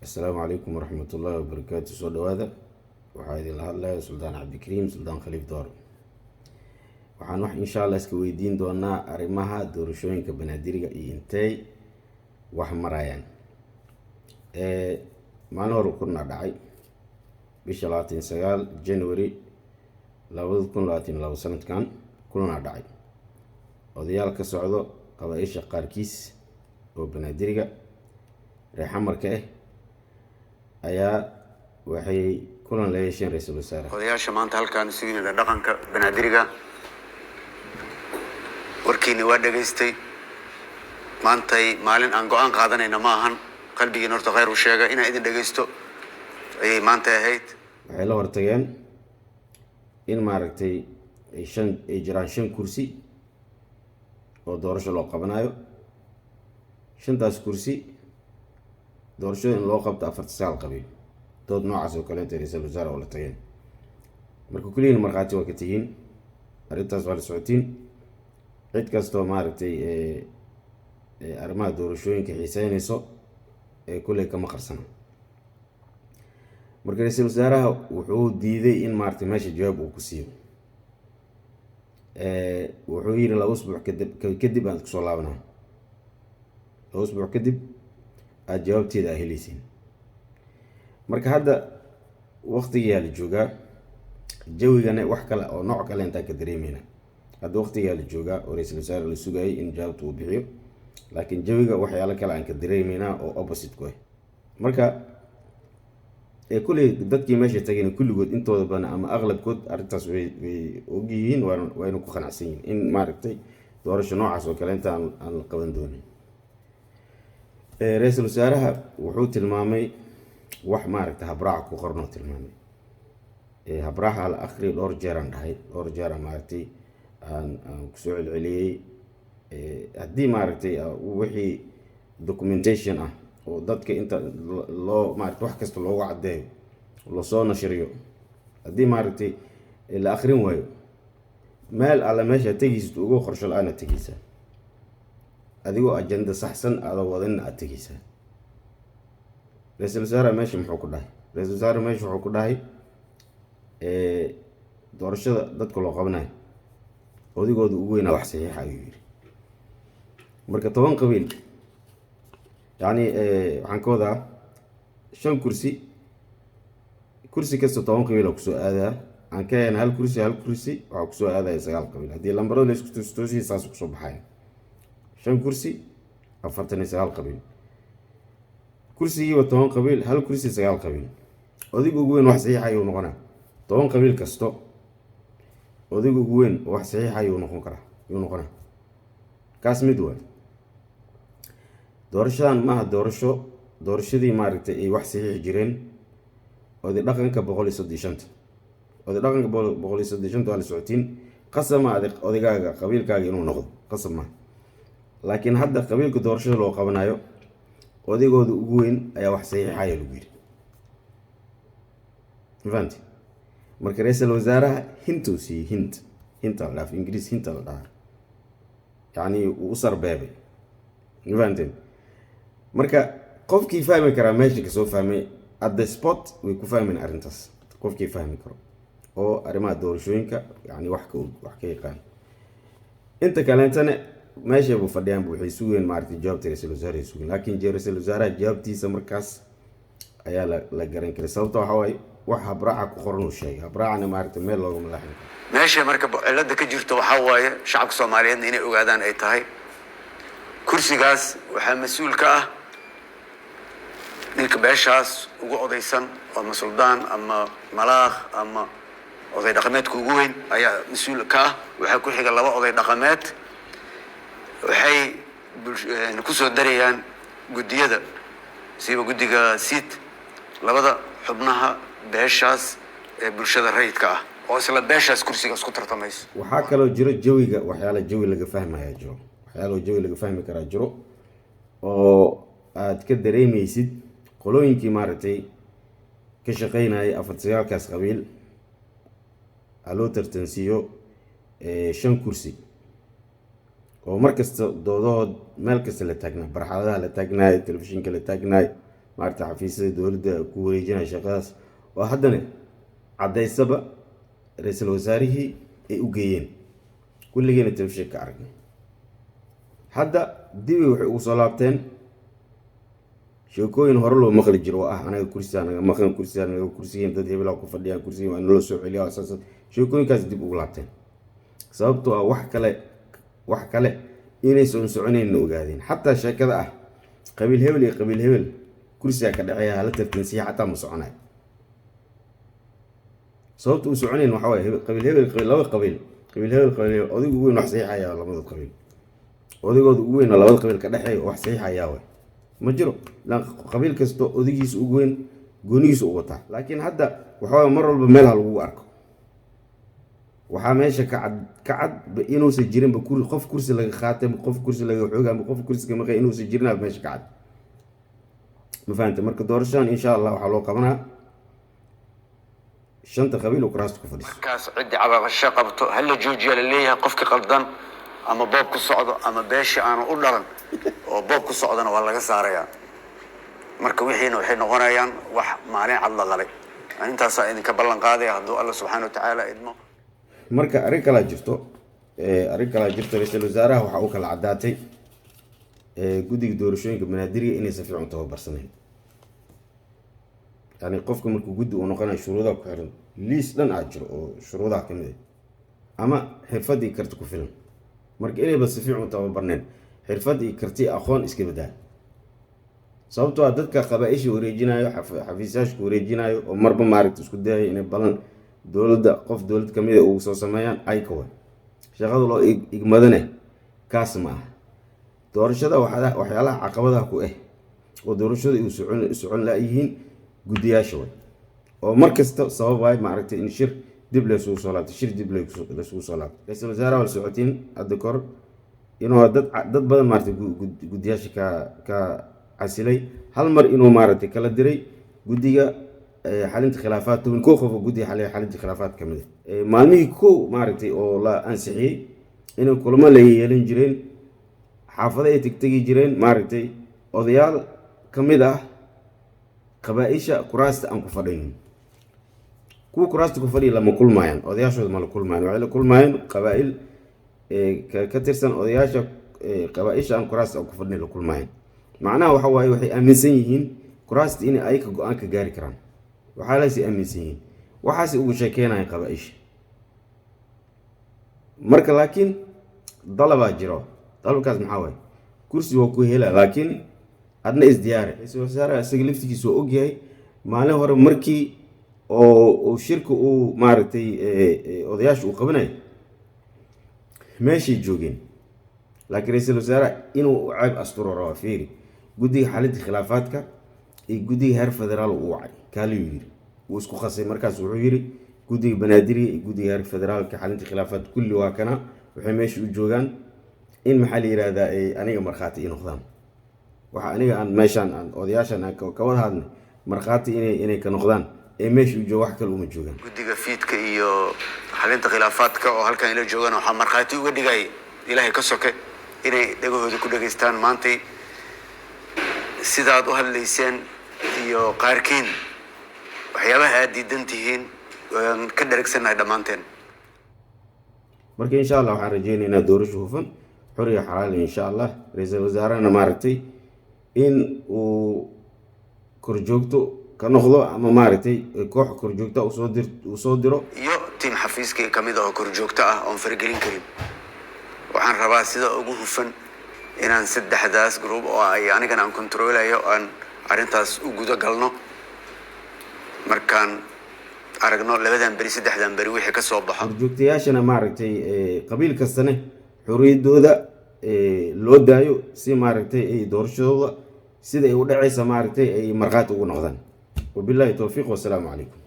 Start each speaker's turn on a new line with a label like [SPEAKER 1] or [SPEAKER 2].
[SPEAKER 1] السلام عليكم ورحمة الله وبركاته. سو دوادا waxaa idin la hadlaya Suldaan Cabdikariim Suldaan Khaliif Dooro. Waxaan wax insha Allah iska weydiin doonaa arrimaha doorashooyinka banaadiriga iyo intay wax marayaan. maalin hore kuna dhacay bisha 29 January 2022 sanadkan kuna dhacay odayaal ka socdo qabaa'isha qaarkiis oo banaadiriga reexamarka ayaa waxay kulan la yeesheen ra'iisul wasaare.
[SPEAKER 2] odayaasha maanta halkaan isugu yimid dhaqanka banaadiriga warkiina waa dhageystay. maantay maalin aan go'aan qaadanayna ma ahan, qalbigiina horta khayr u sheega inaan idin dhageysto ayay maanta ahayd.
[SPEAKER 1] waxay la hortageen in maaragtay ay jiraan 5 kursi oo doorasho loo qabanayo. 5taas kursi doorashada in loo qabto 49 qabiil dood noocaas oo kale ra'iisul wasaare oo la tageen. marka kulliin markhaati waa ka tihiin arrintaas waa la socotiin. cid kastoo maaragtay arrimaha doorashooyinka xiiseynayso kulley kama qarsana. marka ra'iisul wasaaraha wuxuu diiday in maaragtay meesha jawaab uu ku siiyo. wuxuu yiri 2 usbuuc kadib aan kusoo laabanaa. 2 usbuuc kadib aad jawaabteeda helaysiin. marka hadda waqtiga la joogaa jawigana wax kale oo nooc kale inta ka dareemayna. hadda waqtiga la joogaa oo ra'iisul wasaare la sugayay in jawaabtu uu bixiyo, laakiin jawiga waxyaalo kale aan ka dareemayna oo opposite ku ah. marka kulli dadkii meesha tagayna kulligood intooda badan ama aqlabkood arrintaas way ogyihiin waana ku qanacsan yihiin in maaragtay doorasho noocaas oo kale inta aan la qaban doonin. ra'iisul wasaaraha wuxuu tilmaamay wax maaragtay habraac ku qorno tilmaamay. habraaca la akhriyo dhowr jeer aan dhahay, dhowr jeer maaragtay aan ku soo celceliyay. haddii maaragtay wixii documentation ah oo dadka inta loo maaragtay wax kasta loogu cadeeyo loo soo nashriyo, haddii maaragtay la akhrin waayo meel alla meesha tagiisto ugu qorsho la'aan tageysa, adigoo ajenda saxsan aad wadin aad tageysa. ra'iisul wasaare meesha muxuu ku dhahay? ra'iisul wasaare meesha wuxuu ku dhahay doorashada dadka loo qabanayo odigooda ugu weyn wax saxiix ayuu yiri. marka 10 qabiil yani waxaan ka wadaa 5 kursi kasta 10 qabiil oo ku soo aadaa. aan ka heen hal kursi waxa ku soo aadaya 9 qabiil. haddii lambarada la isku toosiyo saas ku soo baxay 5 kursi 49 qabiil. kursigii waa 10 qabiil, hal kursi 9 qabiil. odiga ugu weyn wax saxiix ayuu noqonaa. 10 qabiil kasto odiga ugu weyn wax saxiix ayuu noqon karaa, kaas mid waa. doorashadan maaha doorashadii maaragtay ay wax saxiix jireen oday dhaqanka 135. oday dhaqanka 135 waa la socotiin. qasama odaygaaga qabiilkaaga inuu noqdo qasab ma, laakiin hadda qabiilka doorashada loo qabanayo odaygooda ugu weyn ayaa wax saxiixaya lagu yiri. fahanti? marka ra'iisul wasaaraha hintuu siiyey hinta la dhaaf ingiriis hinta la dhaha, yani uu sarbeebay. fahanteen? marka qofkii fahmi karaa meesha ka soo fahmay at the spot way ku fahmin arrintaas. qofkii fahmi karo oo arrimaha doorashooyinka yani wax ka yaqaan. inta kaleentana meesha buu fadhiyaan waxay sugeen maaragtay jawaabta ra'iisul wasaare sugeen, laakiin ra'iisul wasaaraha jawaabtiisa markaas ayaa la garan karay. sababta waxa waaye wax habraaca ku qoran uu sheegay. habraacana maaragtay meel looga madaxin karo.
[SPEAKER 2] meesha marka cilada ka jirto waxa waaye shacabka Soomaaliyeed inay ogaadaan ay tahay kursigaas waxaa mas'uul ka ah ninka beeshaas ugu odaysan oo masuldaan ama malaakh ama oday dhaqameedka ugu weyn ayaa mas'uul ka ah. waxaa ku xiga 2 oday dhaqameed. waxay ku soo darayaan gudiyada siiba gudiga siid 2 xubnaha beeshaas ee bulshada rayidka ah oo isla beeshaas kursigaas ku tartamayso.
[SPEAKER 1] waxaa kaloo jiro jawiga waxyaalo jawi laga fahmaya jiro, waxyaalo jawi laga fahmi karaa jiro oo aad ka dareemaysid qolooyinkii maaragtay ka shaqeynayay 49kaas qabiil loo tartansiiyo 5 kursi oo markasta doodood meel kasta la taagnaa, barxadaha la taagnaa, telefishinka la taagnaa, maaragtay xafiisyada dowladda ku wareejinaya shaqadaas oo haddana caddaysaba ra-iisul wasaarihii ay u geeyeen kulligeena telefishin ka aragnay. hadda dibi waxay ugu soo laabteen sheekooyin hore loo maqli jiro oo ah anaga kursiga naga maqan, kursiga naga kursiga dad hebel ku fadhiyaan, kursiga waa nala soo celiyaa asaas. sheekooyinkaas dib ugu laabteen sababtoo ah wax kale inaysan soconayn ogaadeen. xataa sheekada ah qabiil hebel iyo qabiil hebel kursiga ka dhaceeya hala tartansiya xataa ma soconayo. sababta uu soconayn waxa waaye qabiil hebel laba qabiil hebel odaygu ugu weyn wax saxiixaya labada qabiil, odaygooda ugu weyn labada qabiil ka dhexeeya wax saxiixaya way ma jiro. laan qabiil kasta odaygiisa ugu weyn goonigiisa u wataa. laakiin hadda waxa waaye mar walba meel ha lagu arko waxaa meesha ka cad inuusan jirinba qof kursi laga qaatay, qof kursi laga xoogaa, qof kursi ka maqay inuusan jirin meesha ka cad. ma fahamtay? marka doorashadan insha Allah waxaa loo qabanaa 5 qabiil oo kuraasta ku fadhiso.
[SPEAKER 2] markaas ciddi cabasho qabto hal la joojiyo la leeyahay qofka qaldan ama boob ku socdo ama beesha aan u dhalan oo boob ku socdana waa laga saarayaa. marka wixiina waxay noqonayaan wax maalin cad la qalay. intaas aan idinka ballan qaaday hadduu Allah subhanahu wa ta'ala idmo.
[SPEAKER 1] marka arrin kala jirto ra-iisul wasaaraha waxa uu kala cadaatay guddiga doorashooyinka banaadirga inay si fiican u tababarsanayn. yani qofka markuu guddi uu noqonayo shuruudaha ku xiran liis dhan aa jiro oo shuruudaha ka mid ah ama xirfad iyo karti ku filan. marka inayba si fiican u tababarneen xirfad iyo karti aqoon iska badaa. sababtoo ah dadka qabaaisha wareejinayo xafiisaashka wareejinayo oo marba maaragta isku dayayo inay balan dowladda qof dowlad ka mid ah ugu soo sameeyaan ay ka way shaqada loo igmadane kaas ma aha. doorashada waxyaalaha caqabadaha ku ah oo doorashada uu socon laayihiin guddiyaasha way oo markasta sabab ay maaragtay in shir dib la soo laabto ra-iisul wasaaraha wal socotiin hadda kor inuu dad badan maaragtay guddiyaasha ka casilay hal mar inuu maaragtay kala diray guddiga xalinta khilaafaad 10 qof oo guddiga xalinta khilaafaad ka mid ah. maalmihii ko maaragtay oo la ansixiyay inay kulamo la yeelan jireen xaafado ay tagi jireen maaragtay odayaal ka mid ah qabaaisha kuraasta aan ku fadhiyin. kuwa kuraasta ku fadhiya lama kulmayaan, odayaashooda ma la kulmayaan, waxay la kulmayaan qabaa'il ka tirsan odayaasha qabaaisha aan kuraasta aan ku fadhiyin la kulmayaan. macnaha waxa waaye waxay aaminsan yihiin kuraasta inay ay ka go'aan ka gaari karaan. waxaa laysii aaminsan yihiin waxaasi ugu sheekeynayaan qabaaisha. marka laakiin dalabaa jiro. dalabkaas maxaa waaye kursi waa ku hela laakiin adna isdiyaare. ra-iisul wasaaraha isaga laftigiisa oo ogyahay maalin hore markii oo shirka uu maaragtay odayaasha uu qabanayo meeshay joogeen. laakiin ra-iisul wasaaraha inuu ceeb asturo raba fiiri guddiga xalinta khilaafaadka iyo guddiga heer federaal uu wacay kaaliyuu yiri wuu isku qasay. markaas wuxuu yiri guddiga banaadirga iyo guddiga heer federaalka xalinta khilaafaad kulli waa kana waxay meesha u joogaan in maxaa la yiraahdaa aniga markhaati ii noqdaan. waxa aniga aan meeshaan aan odayaashan aan ka wada hadnay markhaati inay ka noqdaan meesha u jooga wax kale uma joogaan.
[SPEAKER 2] guddiga fiidka iyo xalinta khilaafaadka oo halkan ila joogaan waxaa markhaati uga dhigay ilaahay ka soke inay dhagahooda ku dhageystaan maantay sidaad u hadlayseen iyo qaarkiin waxyaabaha aad diidan tihiin waan ka dharagsannahay dhammaanteen.
[SPEAKER 1] marka insha Allah waxaan rajaynaynaa doorasho hufan xor iyo xalaal insha Allah. ra-iisul wasaarahana maaragtay in uu korjoogto ka noqdo ama maaragtay koox korjoogta uu soo diro
[SPEAKER 2] iyo tiim xafiiska ka mid ah oo korjoogta ah oon faragelin karin. waxaan rabaa sida ugu hufan inaan 3daas group oo ay anigana aan controlayo aan arintaas u guda galno. markaan aragno 2dan bari 3dan bari wixii ka soo baxo
[SPEAKER 1] korjoogtayaashana maaragtay qabiil kastana xoriyadooda loo daayo si maaragtay ay doorashadooda sida ay u dhacaysa maaragtay ay marqaad ugu noqdaan. wabillahi tawfiiq wassalaamu calaykum.